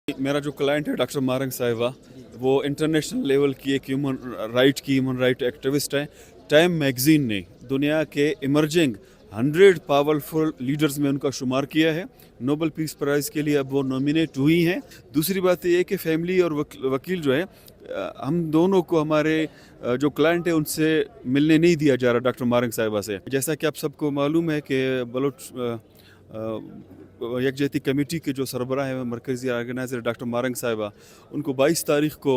मेरा जो क्लाइंट है डॉक्टर मारंग साहिबा, वो इंटरनेशनल लेवल की एक ह्यूमन राइट एक्टिविस्ट है। टाइम मैगज़ीन ने दुनिया के इमर्जिंग 100 पावरफुल लीडर्स में उनका शुमार किया है। नोबेल पीस प्राइज़ के लिए अब वो नॉमिनेट हुई हैं। दूसरी बात ये है कि फैमिली और वकील जो है, हम दोनों को हमारे जो क्लाइंट है उनसे मिलने नहीं दिया जा रहा डॉक्टर मारंग साहिबा से। जैसा कि आप सबको मालूम है कि बलोच यकजहती कमेटी के जो सरबराह हैं मरकज़ी ऑर्गेनाइज़र डॉक्टर मारंग साहिबा, उनको 22 तारीख़ को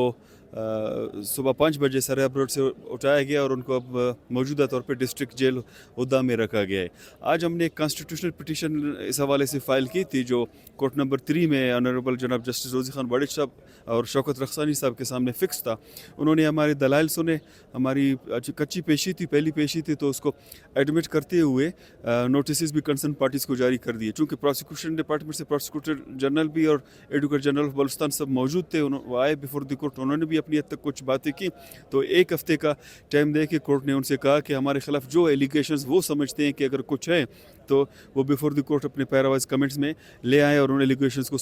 सुबह 5 बजे सराब रोड से उठाया गया और उनको अब मौजूदा तौर पे डिस्ट्रिक्ट जेल हुदा में रखा गया है। आज हमने एक कॉन्स्टिट्यूशनल पिटीशन इस हवाले से फ़ाइल की थी, जो कोर्ट नंबर 3 में ऑनरेबल जनाब जस्टिस रोज़ी खान बड़िच साहब और शौकत रखसानी साहब के सामने फ़िक्स था। उन्होंने हमारे दलाइल सुने, हमारी कच्ची पेशी थी, पहली पेशी थी, तो उसको एडमिट करते हुए नोटिस भी कंसर्न पार्टीज़ को जारी कर दिए। चूँकि प्रोसिक्यूशन डिपार्टमेंट से प्रोसिक्यूटर जनरल भी और एडवोकेट जनरल ऑफ बलूचिस्तान सब मौजूद थे, वो आए बिफोर द कोर्ट। उन्होंने भी अपनी हद तक कुछ बातें की, तो एक हफ्ते का टाइम दे के कोर्ट ने उनसे कहा कि हमारे खिलाफ जो एलिगेशंस वो समझते हैं कि अगर कुछ है तो वो बिफोर द कोर्ट अपने पैरावाइज कमेंट्स में ले आए और उन एलिगेशंस को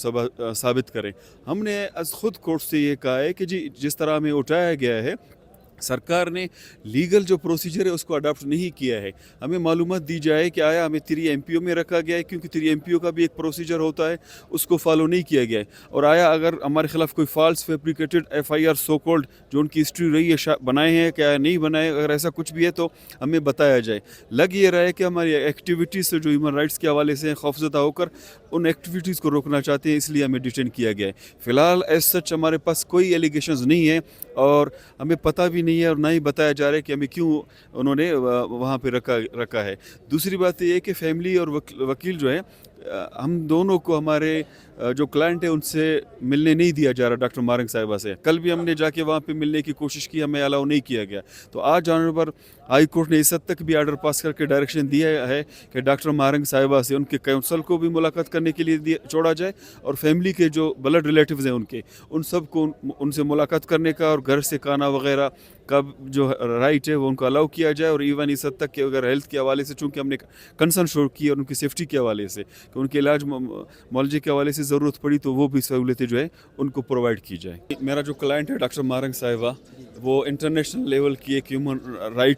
साबित करें। हमने आज खुद कोर्ट से ये कहा है कि जी, जिस तरह हमें उठाया गया है, सरकार ने लीगल जो प्रोसीजर है उसको अडॉप्ट नहीं किया है। हमें मालूमात दी जाए कि आया हमें 3 MPO में रखा गया है, क्योंकि 3 MPO का भी एक प्रोसीजर होता है, उसको फॉलो नहीं किया गया है। और आया अगर हमारे खिलाफ कोई false fabricated FIR so called जो उनकी हिस्ट्री रही है बनाए हैं क्या नहीं बनाए, अगर ऐसा कुछ भी है तो हमें बताया जाए। लग ये रहा है कि हमारी एक्टिविटीज़ से जो ह्यूमन राइट्स के हवाले से खौफजदा होकर उन एक्टिविटीज़ को रोकना चाहते हैं, इसलिए हमें डिटेन किया गया है। फ़िलहाल एज सच हमारे पास कोई एलिगेशंस नहीं है और हमें पता भी नहीं है और ना ही बताया जा रहा है कि हमें क्यों उन्होंने वहाँ पे रखा है। दूसरी बात ये है कि फैमिली और वकील जो है, हम दोनों को हमारे जो क्लाइंट है उनसे मिलने नहीं दिया जा रहा डॉक्टर मारंग साहिबा से। कल भी हमने जाके वहाँ पे मिलने की कोशिश की, हमें अलाउ नहीं किया गया। तो आज ऑनरेबल हाई कोर्ट ने इस हद तक भी आर्डर पास करके डायरेक्शन दिया है कि डॉक्टर मारंग साहिबा से उनके काउंसल को भी मुलाकात करने के लिए छोड़ा जाए और फैमिली के जो ब्लड रिलेटिव्स हैं उन सब को उनसे मुलाकात करने का और घर से खाना वगैरह का जो राइट है वो उनको अलाउ किया जाए। और इवन इस हद तक कि अगर हेल्थ के हवाले से, चूँकि हमने कंसर्न शो की और उनकी सेफ्टी के हवाले से कि उनके इलाज मौलजी के हवाले से ज़रूरत पड़ी तो वो भी सहूलतें जो है उनको प्रोवाइड की जाए। मेरा जो क्लाइंट है डॉक्टर मारंग साहिबा, वो इंटरनेशनल लेवल की एक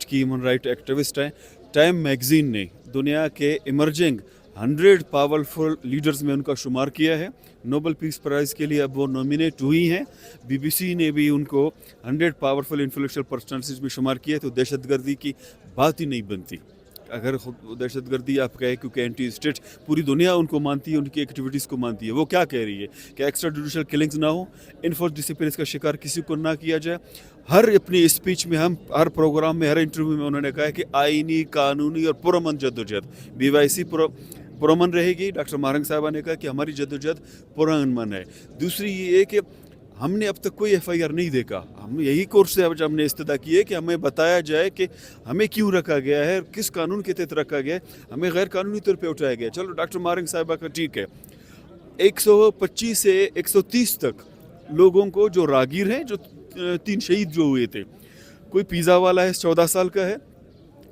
ह्यूमन राइट एक्टिविस्ट है। टाइम मैगज़ीन ने दुनिया के इमर्जिंग 100 पावरफुल लीडर्स में उनका शुमार किया है। नोबेल पीस प्राइज़ के लिए अब वो नॉमिनेट हुई हैं। BBC ने भी उनको 100 पावरफुल इन्फ्लुएंशियल पर्सनालिटीज़ में शुमार किया है। तो दहशतगर्दी की बात ही नहीं बनती अगर दहशतगर्दी आप कहें, क्योंकि एंटी स्टेट पूरी दुनिया उनको मानती है, उनकी एक्टिविटीज़ को मानती है। वो क्या कह रही है कि एक्स्ट्रा जुडिशल किलिंग्स ना हो, इनफोर्स डिसिप्लिन का शिकार किसी को ना किया जाए। हर अपनी स्पीच में, हम हर प्रोग्राम में, हर इंटरव्यू में उन्होंने कहा है कि आईनी, कानूनी और पुरअमन जद्दोजहद BYC पुरअमन रहेगी। डॉक्टर मारंग साहिबा ने कहा कि हमारी जद्दोजहद पुरअमन है। दूसरी ये कि हमने अब तक कोई FIR नहीं देखा। हम यही कोर्ट से अब हमने इस्तदा की है कि हमें बताया जाए कि हमें क्यों रखा गया है, किस कानून के तहत रखा गया है, हमें गैर कानूनी तौर पे उठाया गया। चलो डॉक्टर मारंग साहिबा का ठीक है, 125 से 130 तक लोगों को जो रागीर हैं, जो 3 शहीद जो हुए थे, कोई पिज़्ज़ा वाला है 14 साल का है,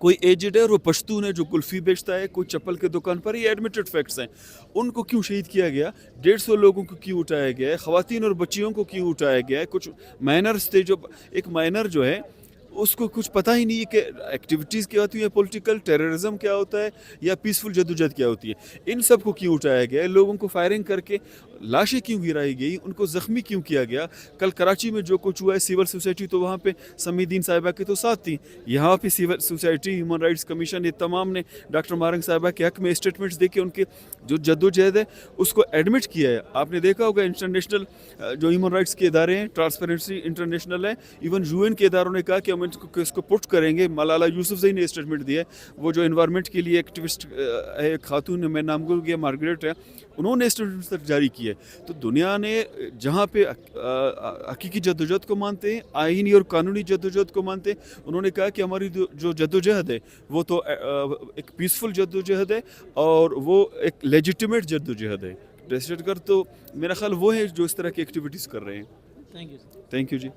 कोई एजेड है और वो पश्तून है जो कुल्फ़ी बेचता है, कोई चप्पल के दुकान पर, ये एडमिटेड फैक्ट्स हैं। उनको क्यों शहीद किया गया, 150 लोगों को क्यों उठाया गया है, ख़वातीन और बच्चियों को क्यों उठाया गया है, कुछ माइनर्स थे, जो एक माइनर जो है उसको कुछ पता ही नहीं है कि एक्टिविटीज़ क्या होती है, पॉलिटिकल टेररिज्म क्या होता है या पीसफुल जद्दोजहद क्या होती है। इन सब को क्यों उठाया गया है, लोगों को फायरिंग करके लाशें क्यों गिराई गई, उनको ज़ख्मी क्यों किया गया। कल कराची में जो कुछ हुआ है, सिविल सोसाइटी तो वहाँ पे समीदीन साहिबा के तो साथ थी, यहाँ पे civil society, human rights commission, ये तमाम ने डॉक्टर मारंग साहिबा के हक़ में स्टेटमेंट्स दे के उनके जो जद्दोजहद है उसको एडमिट किया है। आपने देखा होगा इंटरनेशनल जो ह्यूमन राइट्स के इदारे हैं, ट्रांसपेरेंसी इंटरनेशनल है, इवन UN के इदारों ने कहा कि हम इसको पुट करेंगे। मलाला यूसुफजई ने स्टेटमेंट दिया है, वो जो एनवायरनमेंट के लिए एक्टिविस्ट है, खातून, मैं नाम भूल गया, मार्गरेट है, उन्होंने स्टेटमेंट तक जारी किया है। तो दुनिया ने जहाँ पे हकीकी जद्दोजहद को मानते हैं, आईनी और कानूनी जद्दोजहद को मानते हैं, उन्होंने कहा कि हमारी जो जद्दोजहद है वो तो एक पीसफुल जद्दोजहद है और वो एक लेजिटिमेट जद्दोजहद है। दहशतगर्द तो मेरा ख्याल वो है जो इस तरह की एक्टिविटीज़ कर रहे हैं। Thank you. Thank you ji.